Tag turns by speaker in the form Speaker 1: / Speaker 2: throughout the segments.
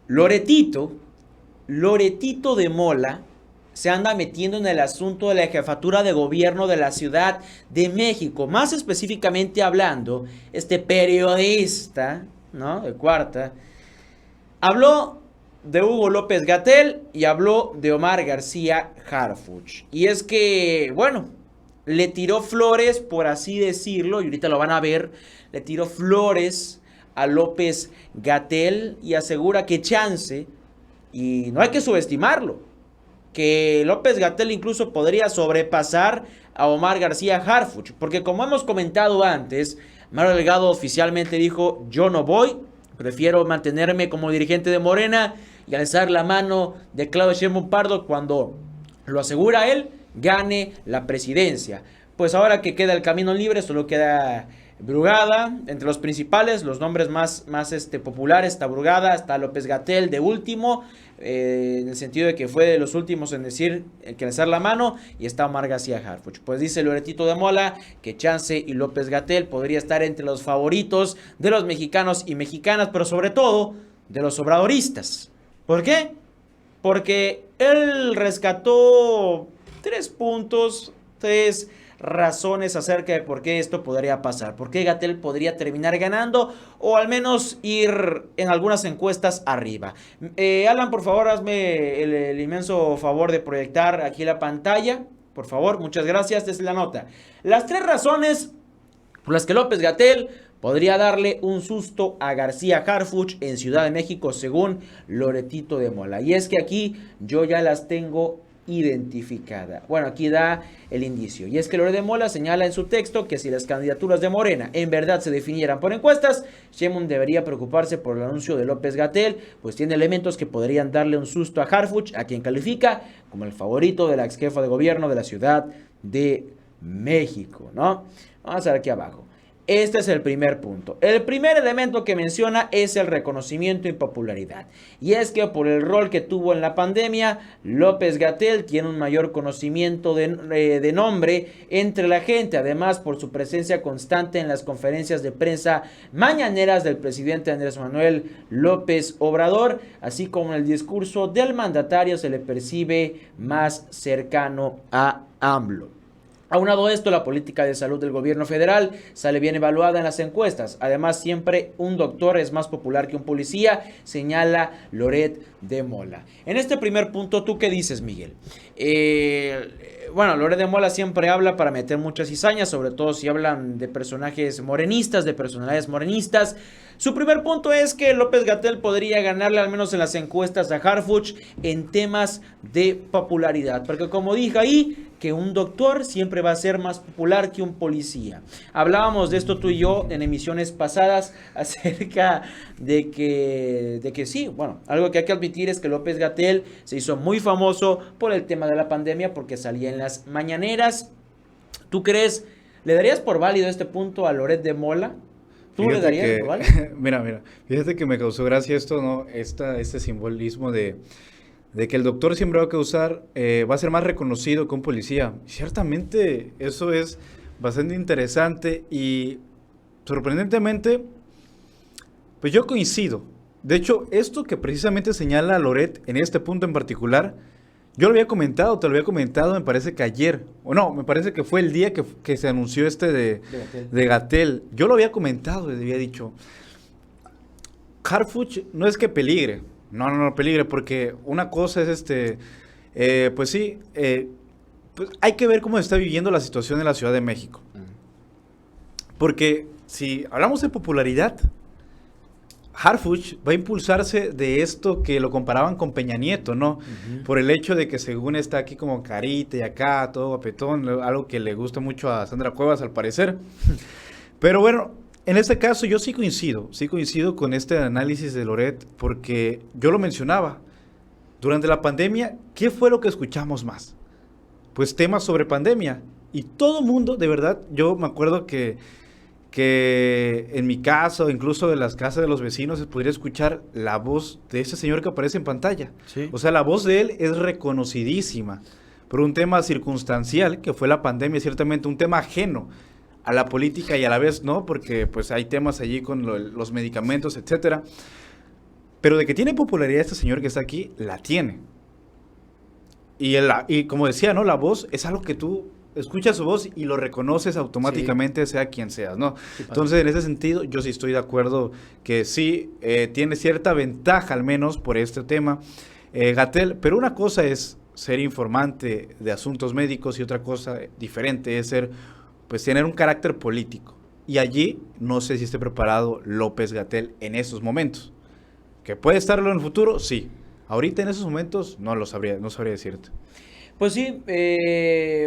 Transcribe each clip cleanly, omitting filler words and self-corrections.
Speaker 1: Loretito, Loretito de Mola se anda metiendo en el asunto de la jefatura de gobierno de la Ciudad de México. Más específicamente hablando, este periodista, ¿no? De Cuarta, habló de Hugo López-Gatell y habló de Omar García Harfuch. Y es que, bueno, le tiró flores, por así decirlo, y ahorita lo van a ver, le tiró flores a López-Gatell y asegura que chance, y no hay que subestimarlo, que López-Gatell incluso podría sobrepasar a Omar García Harfuch, porque como hemos comentado antes, Mario Delgado oficialmente dijo: yo no voy, prefiero mantenerme como dirigente de Morena y alzar la mano de Claudio Sheinbaum Pardo cuando, lo asegura él, gane la presidencia. Pues ahora que queda el camino libre, solo queda Brugada. Entre los principales, los nombres más populares, está Brugada, está López-Gatell de último, en el sentido de que fue de los últimos en decir el que alzar la mano, y está Omar García Harfuch. Pues dice Loretito de Mola que chance y López-Gatell podría estar entre los favoritos de los mexicanos y mexicanas, pero sobre todo de los obradoristas. ¿Por qué? Porque él rescató 3 puntos, 3 razones acerca de por qué esto podría pasar. Por qué Gatell podría terminar ganando o al menos ir en algunas encuestas arriba. Alan, por favor, hazme el inmenso favor de proyectar aquí la pantalla. Por favor, muchas gracias. Esta es la nota. Las 3 razones por las que López-Gatell podría darle un susto a García Harfuch en Ciudad de México, según Loretito de Mola. Y es que aquí yo ya las tengo identificada. Bueno, aquí da el indicio. Y es que Loretito de Mola señala en su texto que si las candidaturas de Morena en verdad se definieran por encuestas, Sheinbaum debería preocuparse por el anuncio de López-Gatell, pues tiene elementos que podrían darle un susto a Harfuch, a quien califica como el favorito de la ex jefa de gobierno de la Ciudad de México, ¿no? Vamos a ver aquí abajo. Este es el primer punto. El primer elemento que menciona es el reconocimiento y popularidad. Y es que por el rol que tuvo en la pandemia, López-Gatell tiene un mayor conocimiento de nombre entre la gente. Además, por su presencia constante en las conferencias de prensa mañaneras del presidente Andrés Manuel López Obrador, así como en el discurso del mandatario, se le percibe más cercano a AMLO. Aunado a esto, la política de salud del gobierno federal sale bien evaluada en las encuestas. Además, siempre un doctor es más popular que un policía, señala Loret de Mola. En este primer punto, ¿tú qué dices, Miguel? Bueno, Loret de Mola siempre habla para meter muchas cizañas, sobre todo si hablan de personajes morenistas, de personalidades morenistas. Su primer punto es que López-Gatell podría ganarle, al menos en las encuestas, a Harfuch en temas de popularidad. Porque como dije ahí, que un doctor siempre va a ser más popular que un policía. Hablábamos de esto tú y yo en emisiones pasadas acerca de que sí, bueno, algo que hay que admitir es que López-Gatell se hizo muy famoso por el tema de la pandemia porque salía en las mañaneras. ¿Tú crees, le darías por válido este punto a Loret de Mola? ¿Tú le darías por válido?
Speaker 2: Mira, fíjate que me causó gracia esto, ¿no? Este simbolismo de que el doctor siempre va a causar, va a ser más reconocido que un policía. Ciertamente eso es bastante interesante y sorprendentemente, pues yo coincido. De hecho, esto que precisamente señala Loret en este punto en particular, yo lo había comentado, te lo había comentado, me parece que ayer, o no, me parece que fue el día que se anunció de Gatell. Yo lo había comentado, le había dicho, Harfuch no es que peligre, no peligre, porque una cosa es pues sí, pues hay que ver cómo está viviendo la situación en la Ciudad de México. Porque si hablamos de popularidad, Harfuch va a impulsarse de esto que lo comparaban con Peña Nieto, ¿no? Por el hecho de que según está aquí como carita y acá, todo guapetón, algo que le gusta mucho a Sandra Cuevas al parecer. Pero bueno, en este caso yo sí coincido con este análisis de Loret, porque yo lo mencionaba. Durante la pandemia, ¿qué fue lo que escuchamos más? Pues temas sobre pandemia. Y todo mundo, de verdad, yo me acuerdo que en mi casa o incluso de las casas de los vecinos se podría escuchar la voz de ese señor que aparece en pantalla.
Speaker 1: Sí.
Speaker 2: O sea, la voz de él es reconocidísima por un tema circunstancial que fue la pandemia, ciertamente un tema ajeno a la política y a la vez no, porque pues hay temas allí con los medicamentos, etcétera. Pero de que tiene popularidad este señor que está aquí, la tiene. Y como decía, ¿no? La voz es algo que tú escuchas su voz y lo reconoces automáticamente, sea quien seas, ¿no?
Speaker 1: Sí,
Speaker 2: Entonces, en ese sentido, yo sí estoy de acuerdo que sí tiene cierta ventaja, al menos, por este tema, Gatell. Pero una cosa es ser informante de asuntos médicos y otra cosa diferente es pues, tener un carácter político. Y allí, no sé si esté preparado López-Gatell en estos momentos. ¿Que puede estarlo en el futuro? Sí. Ahorita en esos momentos no sabría decirte.
Speaker 1: Pues sí,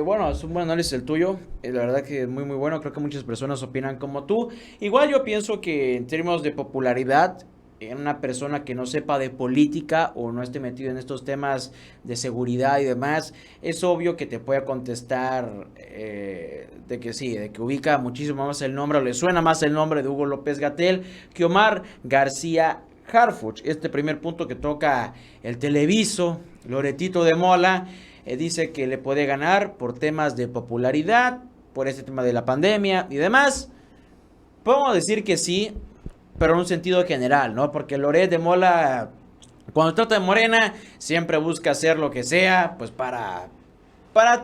Speaker 1: bueno, es un buen análisis el tuyo, la verdad que es muy muy bueno, creo que muchas personas opinan como tú. Igual yo pienso que en términos de popularidad, en una persona que no sepa de política o no esté metido en estos temas de seguridad y demás, es obvio que te puede contestar de que sí, de que ubica muchísimo más el nombre, o le suena más el nombre de Hugo López-Gatell que Omar García Harfuch. Este primer punto que toca el Televiso, Loretito de Mola, dice que le puede ganar por temas de popularidad, por este tema de la pandemia y demás. Podemos decir que sí, pero en un sentido general, ¿no? Porque Loret de Mola, cuando trata de Morena, siempre busca hacer lo que sea, pues para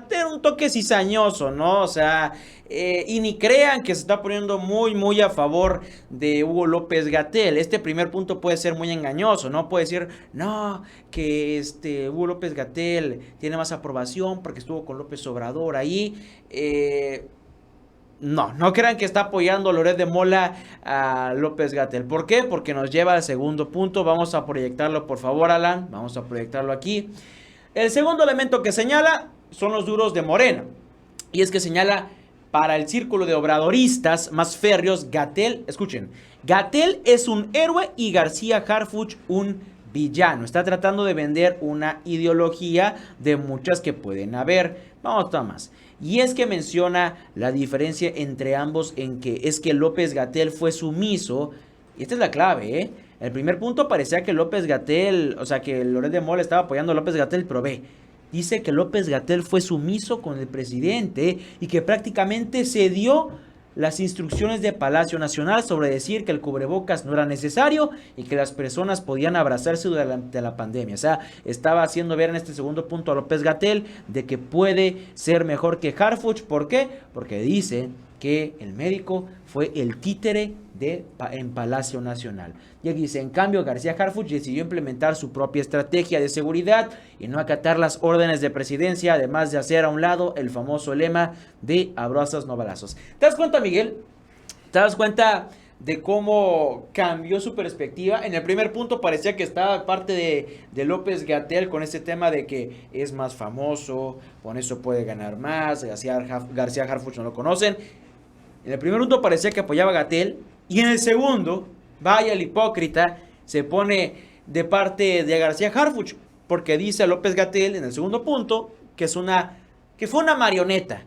Speaker 1: tener un toque cizañoso, ¿no? O sea, y ni crean que se está poniendo muy, muy a favor de Hugo López-Gatell. Este primer punto puede ser muy engañoso, ¿no? Puede decir, no, que Hugo López-Gatell tiene más aprobación porque estuvo con López Obrador ahí. No crean que está apoyando Loret de Mola a López-Gatell. ¿Por qué? Porque nos lleva al segundo punto. Vamos a proyectarlo, por favor, Alan. Vamos a proyectarlo aquí. El segundo elemento que señala son los duros de Morena. Y es que señala para el círculo de obradoristas más férreos, Gatell, escuchen, Gatell es un héroe y García Harfuch un villano. Está tratando de vender una ideología de muchas que pueden haber. Vamos a más. Y es que menciona la diferencia entre ambos en que es que López-Gatell fue sumiso. Y esta es la clave, ¿eh? El primer punto parecía que López-Gatell, o sea, que Loret de Mola estaba apoyando a López-Gatell, pero dice que López-Gatell fue sumiso con el presidente y que prácticamente cedió las instrucciones de Palacio Nacional sobre decir que el cubrebocas no era necesario y que las personas podían abrazarse durante la pandemia. O sea, estaba haciendo ver en este segundo punto a López-Gatell de que puede ser mejor que Harfuch. ¿Por qué? Porque dice que el médico fue el títere en Palacio Nacional. Y aquí dice, en cambio, García Harfuch decidió implementar su propia estrategia de seguridad y no acatar las órdenes de presidencia, además de hacer a un lado el famoso lema de abrazos no balazos. ¿Te das cuenta, Miguel? ¿Te das cuenta de cómo cambió su perspectiva? En el primer punto parecía que estaba parte de López-Gatell con este tema de que es más famoso, con eso puede ganar más, García Harfuch no lo conocen. En el primer punto parecía que apoyaba a Gatell, y en el segundo, vaya el hipócrita, se pone de parte de García Harfuch, porque dice a López-Gatell en el segundo punto que fue una marioneta.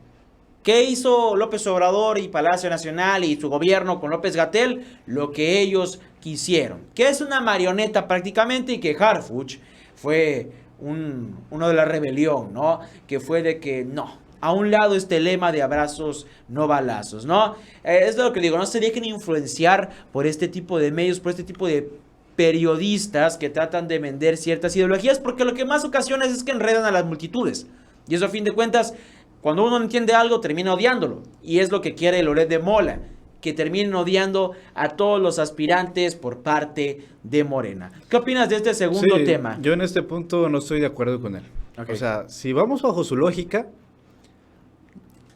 Speaker 1: ¿Qué hizo López Obrador y Palacio Nacional y su gobierno con López-Gatell? Lo que ellos quisieron. Que es una marioneta prácticamente, y que Harfuch fue uno de la rebelión, ¿no? Que fue de que no. A un lado este lema de abrazos, no balazos, ¿no? Es lo que digo, no se dejen influenciar por este tipo de medios, por este tipo de periodistas que tratan de vender ciertas ideologías, porque lo que más ocasiones es que enredan a las multitudes. Y eso, a fin de cuentas, cuando uno no entiende algo, termina odiándolo. Y es lo que quiere Loret de Mola, que terminen odiando a todos los aspirantes por parte de Morena. ¿Qué opinas de este segundo tema?
Speaker 2: Yo en este punto no estoy de acuerdo con él. Okay. O sea, si vamos bajo su lógica,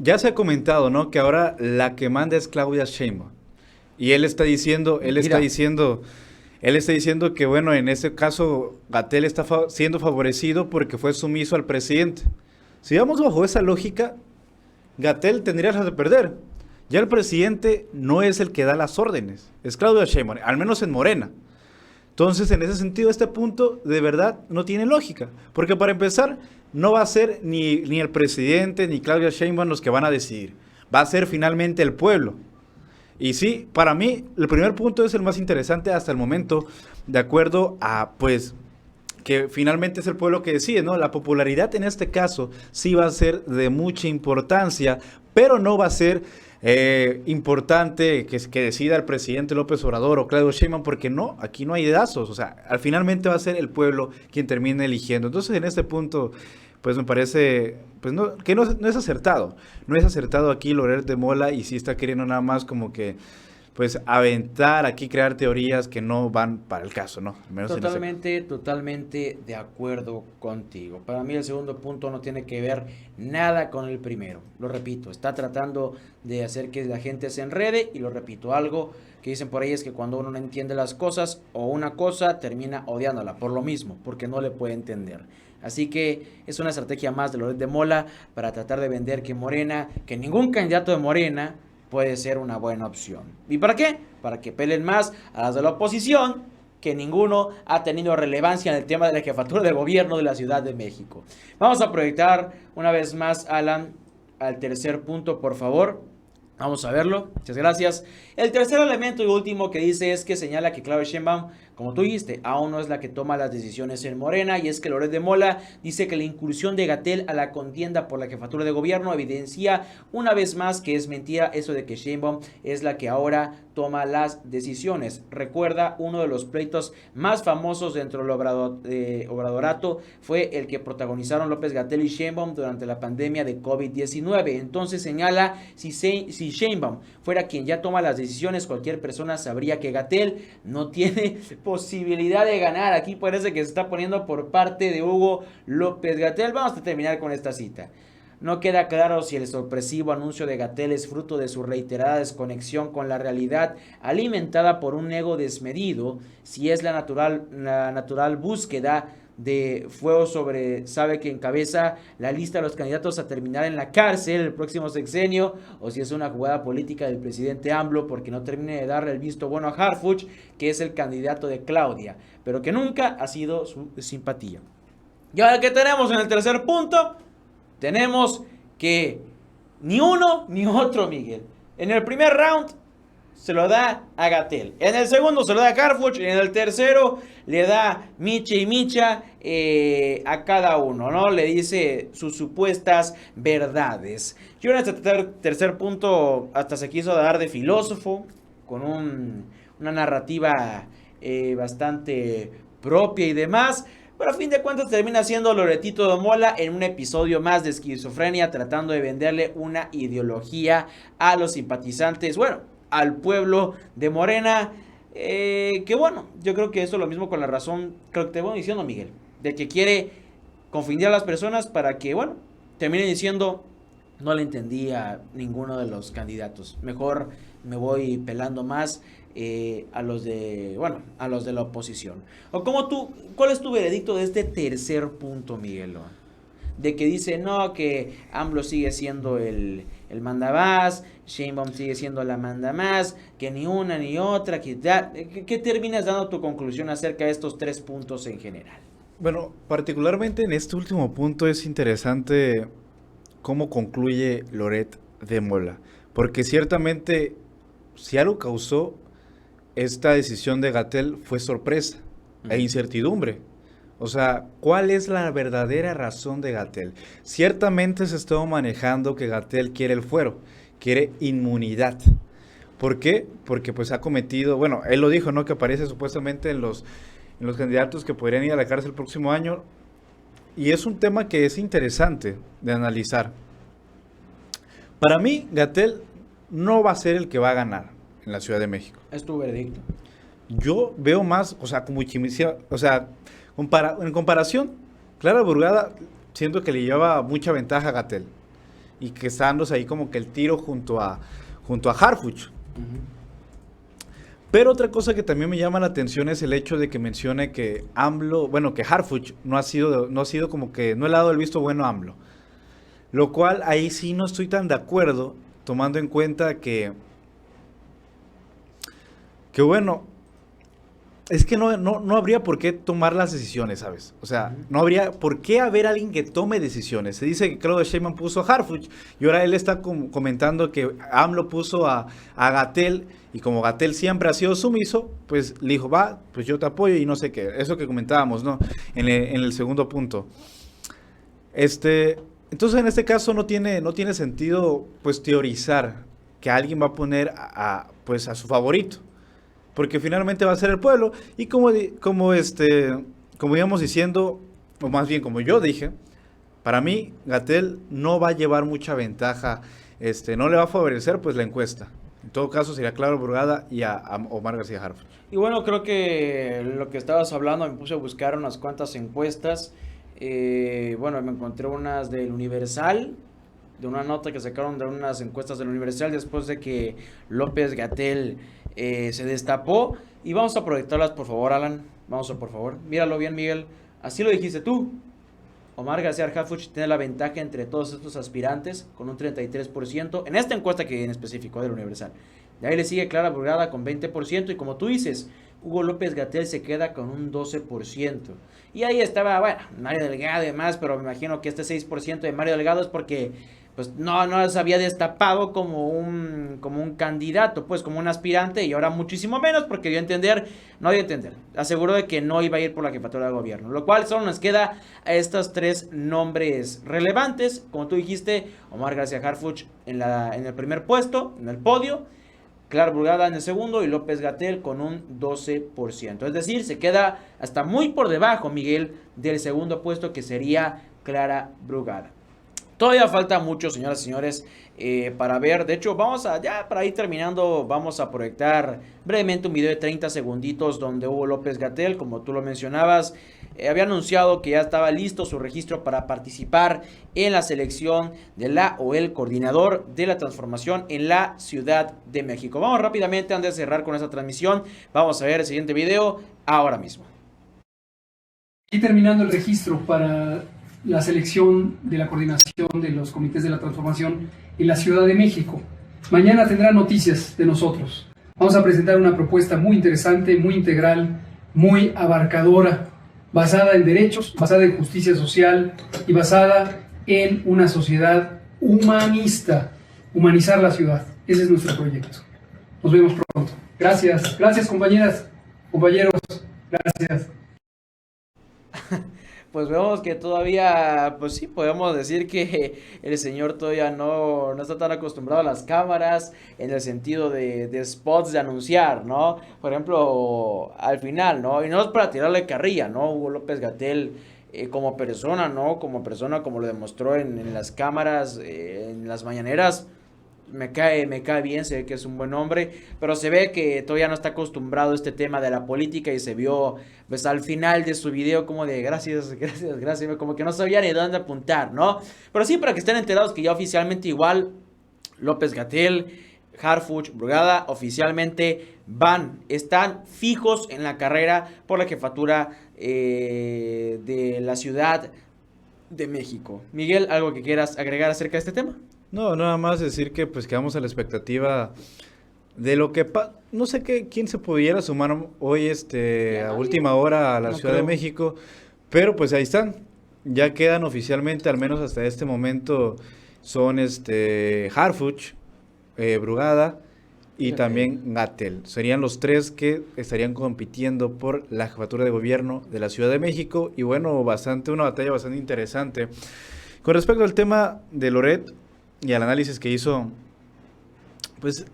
Speaker 2: ya se ha comentado, ¿no? Que ahora la que manda es Claudia Sheinbaum. Y él está diciendo que, bueno, en ese caso, Gatell está siendo favorecido porque fue sumiso al presidente. Si vamos bajo esa lógica, Gatell tendría las de perder. Ya el presidente no es el que da las órdenes, es Claudia Sheinbaum, al menos en Morena. Entonces, en ese sentido, este punto de verdad no tiene lógica. Porque para empezar, no va a ser ni el presidente ni Claudia Sheinbaum los que van a decidir. Va a ser finalmente el pueblo. Y sí, para mí, el primer punto es el más interesante hasta el momento, de acuerdo a, pues, que finalmente es el pueblo que decide, ¿no? La popularidad en este caso sí va a ser de mucha importancia, pero no va a ser importante que decida el presidente López Obrador o Claudio Sheinbaum, porque no, aquí no hay dedazos, o sea, al finalmente va a ser el pueblo quien termine eligiendo. Entonces, en este punto, pues me parece pues no, que no es acertado. No es acertado aquí Loret de Mola y sí está queriendo nada más como que pues aventar aquí, crear teorías que no van para el caso, ¿no? Al menos
Speaker 1: Totalmente de acuerdo contigo. Para mí el segundo punto no tiene que ver nada con el primero. Lo repito, está tratando de hacer que la gente se enrede y lo repito, algo que dicen por ahí es que cuando uno no entiende las cosas o una cosa termina odiándola por lo mismo, porque no le puede entender. Así que es una estrategia más de Loret de Mola para tratar de vender que Morena, que ningún candidato de Morena puede ser una buena opción. ¿Y para qué? Para que peleen más a las de la oposición, que ninguno ha tenido relevancia en el tema de la jefatura de gobierno de la Ciudad de México. Vamos a proyectar una vez más, Alan, al tercer punto, por favor. Vamos a verlo. Muchas gracias. El tercer elemento y último que dice es que señala que Claudia Sheinbaum, como tú dijiste, aún no es la que toma las decisiones en Morena, y es que Loret de Mola dice que la incursión de Gatell a la contienda por la jefatura de gobierno evidencia una vez más que es mentira eso de que Sheinbaum es la que ahora toma las decisiones. Recuerda, uno de los pleitos más famosos dentro del obradorato fue el que protagonizaron López-Gatell y Sheinbaum durante la pandemia de COVID-19. Entonces señala, si Sheinbaum fuera quien ya toma las decisiones, cualquier persona sabría que Gatell no tiene posibilidad de ganar. Aquí parece que se está poniendo por parte de Hugo López-Gatell. Vamos a terminar con esta cita. No queda claro si el sorpresivo anuncio de Gatell es fruto de su reiterada desconexión con la realidad alimentada por un ego desmedido, si es la natural búsqueda de fuego sobre sabe que encabeza la lista de los candidatos a terminar en la cárcel el próximo sexenio, o si es una jugada política del presidente AMLO porque no termine de darle el visto bueno a Harfuch, que es el candidato de Claudia, pero que nunca ha sido su simpatía. Y ahora, ¿qué tenemos en el tercer punto? Tenemos que ni uno ni otro, Miguel. En el primer round se lo da a Gatell, en el segundo se lo da a Harfuch, y en el tercero le da Micha y Micha a cada uno, ¿no? Le dice sus supuestas verdades. Yo en este tercer punto hasta se quiso dar de filósofo, con una narrativa bastante propia y demás. Pero a fin de cuentas termina siendo Loretito de Mola en un episodio más de esquizofrenia, tratando de venderle una ideología a los simpatizantes, bueno, al pueblo de Morena, que bueno, yo creo que eso es lo mismo con la razón, creo que te voy diciendo, Miguel, de que quiere confundir a las personas para que, bueno, termine diciendo, no le entendí a ninguno de los candidatos, mejor me voy pelando más a los de la oposición. O ¿cuál es tu veredicto de este tercer punto, Miguel? De que dice, no, que AMLO sigue siendo el mandamás, Sheinbaum sigue siendo la mandamás, que ni una ni otra, ¿qué terminas dando tu conclusión acerca de estos tres puntos en general?
Speaker 2: Bueno, particularmente en este último punto es interesante cómo concluye Loret de Mola, porque ciertamente si algo causó esta decisión de Gatell fue sorpresa e incertidumbre. O sea, ¿cuál es la verdadera razón de Gatell? Ciertamente se estuvo manejando que Gatell quiere el fuero, quiere inmunidad. ¿Por qué? Porque pues ha cometido, bueno, él lo dijo, ¿no? Que aparece supuestamente en los candidatos que podrían ir a la cárcel el próximo año. Y es un tema que es interesante de analizar. Para mí, Gatell no va a ser el que va a ganar en la Ciudad de México.
Speaker 1: Es tu veredicto.
Speaker 2: Yo veo más, o sea, en comparación, Clara Burgada siento que le lleva mucha ventaja a Gatell y que está dándose ahí como que el tiro junto a Harfuch. Pero otra cosa que también me llama la atención es el hecho de que mencione que que Harfuch no ha sido como que no le ha dado el visto bueno a AMLO. Lo cual ahí sí no estoy tan de acuerdo, tomando en cuenta que bueno, es que no habría por qué tomar las decisiones, ¿sabes? O sea, no habría por qué haber alguien que tome decisiones. Se dice que Claudio Sheinbaum puso a Harfuch y ahora él está comentando que AMLO puso a Gatell, y como Gatell siempre ha sido sumiso, pues le dijo, va, pues yo te apoyo y no sé qué. Eso que comentábamos, ¿no? En el segundo punto. Entonces en este caso no tiene sentido pues teorizar que alguien va a poner pues a su favorito, porque finalmente va a ser el pueblo. Y como íbamos diciendo, o más bien como yo dije, para mí Gatell no va a llevar mucha ventaja, no le va a favorecer pues la encuesta. En todo caso sería Claro Brugada y a Omar García Harfuch.
Speaker 1: Y bueno, creo que lo que estabas hablando, me puse a buscar unas cuantas encuestas. Bueno, me encontré unas del Universal, de una nota que sacaron de unas encuestas del Universal después de que López-Gatell se destapó. Y vamos a proyectarlas, por favor, Alan. Vamos a, por favor. Míralo bien, Miguel. Así lo dijiste tú. Omar García Harfuch tiene la ventaja entre todos estos aspirantes con un 33%. En esta encuesta que en específico del Universal. De ahí le sigue Clara Brugada con 20%. Y como tú dices, Hugo López-Gatell se queda con un 12%. Y ahí estaba, bueno, Mario Delgado y demás, pero me imagino que este 6% de Mario Delgado es porque pues no se había destapado como un candidato, pues como un aspirante, y ahora muchísimo menos porque dio a entender, aseguró de que no iba a ir por la jefatura de gobierno, lo cual solo nos queda a estos tres nombres relevantes, como tú dijiste, Omar García Harfuch en el primer puesto, en el podio, Clara Brugada en el segundo y López-Gatell con un 12%. Es decir, se queda hasta muy por debajo, Miguel, del segundo puesto que sería Clara Brugada. Todavía falta mucho, señoras y señores, para ver. De hecho, ya para ir terminando, vamos a proyectar brevemente un video de 30 segunditos donde Hugo López-Gatell, como tú lo mencionabas, había anunciado que ya estaba listo su registro para participar en la selección de la o el coordinador de la transformación en la Ciudad de México. Vamos rápidamente, antes de cerrar con esta transmisión, vamos a ver el siguiente video ahora mismo.
Speaker 3: Y terminando el registro para la selección de la coordinación de los comités de la transformación en la Ciudad de México. Mañana tendrá noticias de nosotros. Vamos a presentar una propuesta muy interesante, muy integral, muy abarcadora, basada en derechos, basada en justicia social y basada en una sociedad humanista. Humanizar la ciudad. Ese es nuestro proyecto. Nos vemos pronto. Gracias. Gracias, compañeras, compañeros. Gracias.
Speaker 1: Pues vemos que todavía, pues sí, podemos decir que el señor todavía no está tan acostumbrado a las cámaras en el sentido de spots de anunciar, ¿no? Por ejemplo, al final, ¿no? Y no es para tirarle carrilla, ¿no? Hugo López-Gatell como persona, ¿no? Como persona, como lo demostró en las cámaras, en las mañaneras. Me cae bien, se ve que es un buen hombre, pero se ve que todavía no está acostumbrado a este tema de la política y se vio pues al final de su video como de gracias, como que no sabía ni dónde apuntar, ¿no? Pero sí, para que estén enterados que ya oficialmente igual López-Gatell, Harfuch, Brugada oficialmente están fijos en la carrera por la jefatura de la Ciudad de México. Miguel, ¿algo que quieras agregar acerca de este tema?
Speaker 2: No, nada más decir que pues quedamos a la expectativa de lo que no sé quién se pudiera sumar hoy a última hora a la Ciudad de México, pero pues ahí están. Ya quedan oficialmente, al menos hasta este momento, son Harfuch, Brugada y también Gatell. Serían los tres que estarían compitiendo por la jefatura de gobierno de la Ciudad de México y bueno, una batalla bastante interesante. Con respecto al tema de Loret y al análisis que hizo, pues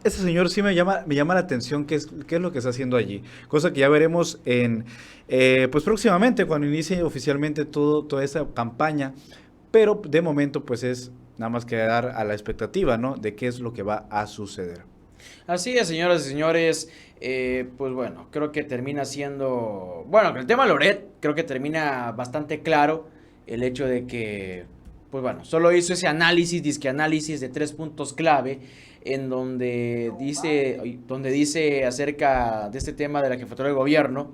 Speaker 2: este señor sí me llama la atención qué es lo que está haciendo allí, cosa que ya veremos pues próximamente cuando inicie oficialmente toda esa campaña, pero de momento pues es nada más quedar a la expectativa, ¿no? De qué es lo que va a suceder.
Speaker 1: Así es, señoras y señores, pues bueno, creo que termina siendo, bueno, el tema Loret creo que termina bastante claro el hecho de que, pues bueno, solo hizo ese disque análisis de 3 puntos clave en donde dice acerca de este tema de la jefatura de gobierno,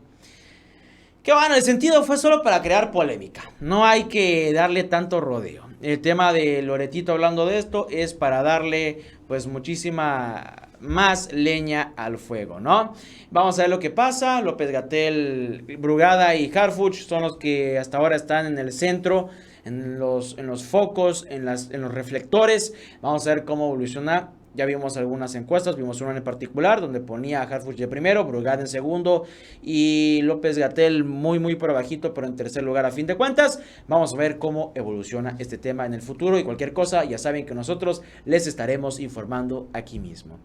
Speaker 1: que bueno, el sentido fue solo para crear polémica, no hay que darle tanto rodeo. El tema de Loretito hablando de esto es para darle pues muchísima más leña al fuego, ¿no? Vamos a ver lo que pasa. López-Gatell, Brugada y Harfuch son los que hasta ahora están en el centro, en los focos, en los reflectores. Vamos a ver cómo evoluciona Ya vimos algunas encuestas, vimos una en particular donde ponía a Harfuch de primero, Brugada en segundo y López-Gatell muy por abajito, pero en tercer lugar a fin de cuentas. Vamos a ver cómo evoluciona este tema en el futuro y cualquier cosa, ya saben que nosotros les estaremos informando aquí mismo.